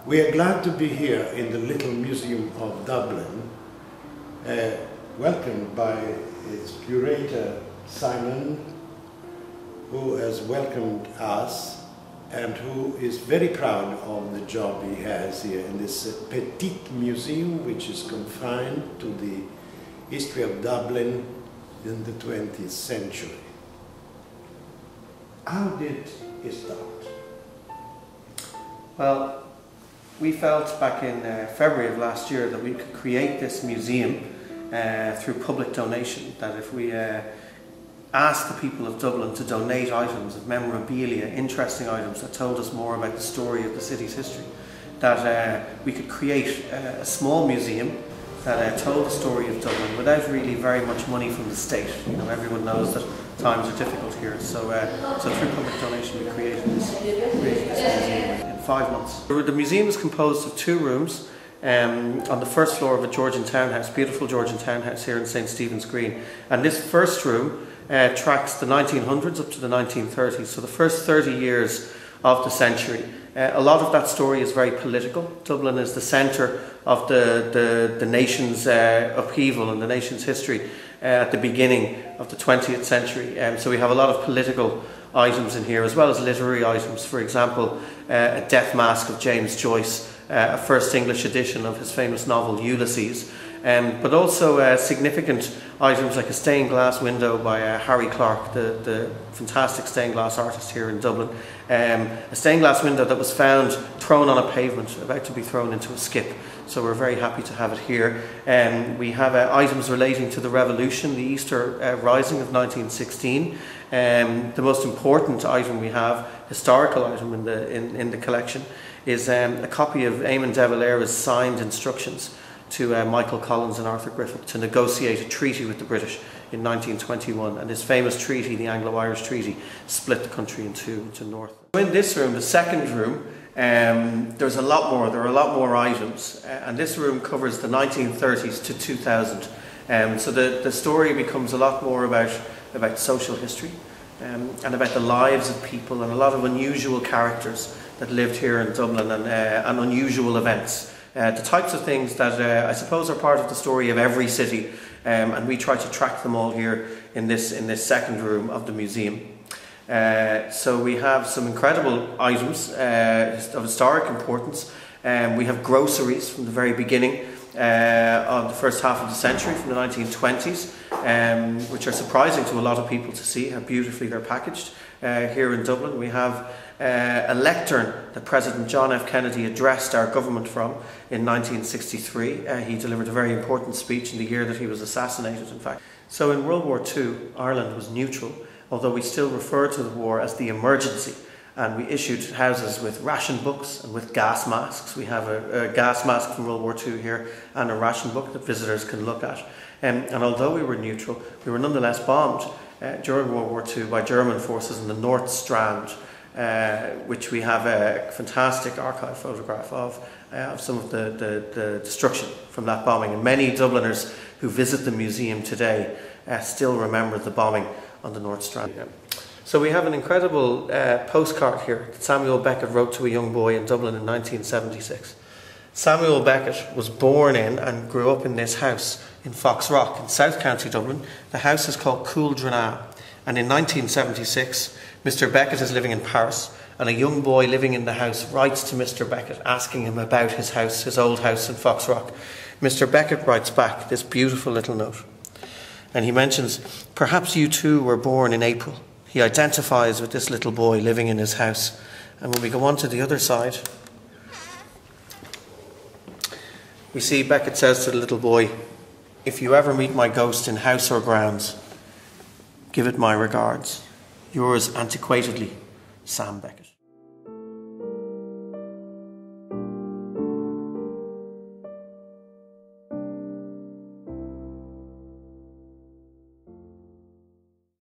We are glad to be here in the Little Museum of Dublin, welcomed by its curator Simon, who has welcomed us and who is very proud of the job he has here in this petite museum, which is confined to the history of Dublin in the 20th century. How did it start? Well, we felt back in February of last year that we could create this museum through public donation, that if we asked the people of Dublin to donate items of memorabilia, interesting items that told us more about the story of the city's history, that we could create a small museum that told the story of Dublin without really very much money from the state. You know, everyone knows that times are difficult here, so through public donation we created this museum in 5 months. The museum is composed of 2 rooms on the first floor of a Georgian townhouse, beautiful Georgian townhouse here in St. Stephen's Green. And this first room tracks the 1900s up to the 1930s, so the first 30 years of the century. A lot of that story is very political. Dublin is the centre of the nation's upheaval and the nation's history at the beginning of the 20th century. So we have a lot of political items in here, as well as literary items. For example, a death mask of James Joyce, a first English edition of his famous novel Ulysses, but also significant items like a stained glass window by Harry Clarke, the fantastic stained glass artist here in Dublin. A stained glass window that was found thrown on a pavement, about to be thrown into a skip. So we're very happy to have it here. We have items relating to the Revolution, the Easter Rising of 1916. The most important item we have, historical item in the collection, is a copy of Eamon de Valera's signed instructions to Michael Collins and Arthur Griffith to negotiate a treaty with the British in 1921, and this famous treaty, the Anglo-Irish Treaty, split the country into north. In this room, the second room, there are a lot more items, and this room covers the 1930s to 2000. So the story becomes a lot more about social history and about the lives of people and a lot of unusual characters that lived here in Dublin and unusual events. The types of things that I suppose are part of the story of every city, and we try to track them all here in this second room of the museum. So we have some incredible items of historic importance. We have groceries from the very beginning of the first half of the century, from the 1920s, which are surprising to a lot of people to see how beautifully they're packaged here in Dublin. We have a lectern that President John F. Kennedy addressed our government from in 1963. He delivered a very important speech in the year that he was assassinated, in fact. So in World War II, Ireland was neutral, although we still refer to the war as the emergency. And we issued houses with ration books and with gas masks. We have a gas mask from World War II here and a ration book that visitors can look at. And although we were neutral, we were nonetheless bombed during World War II by German forces in the North Strand, which we have a fantastic archive photograph of some of the destruction from that bombing. And many Dubliners who visit the museum today still remember the bombing on the North Strand. So we have an incredible postcard here that Samuel Beckett wrote to a young boy in Dublin in 1976. Samuel Beckett was born in and grew up in this house in Foxrock in South County Dublin. The house is called Cúil Dranagh, and in 1976 Mr. Beckett is living in Paris, and a young boy living in the house writes to Mr. Beckett asking him about his house, his old house in Foxrock. Mr. Beckett writes back this beautiful little note, and he mentions, "Perhaps you too were born in April." He identifies with this little boy living in his house. And when we go on to the other side, we see Beckett says to the little boy, "If you ever meet my ghost in house or grounds, give it my regards. Yours antiquatedly, Sam Beckett."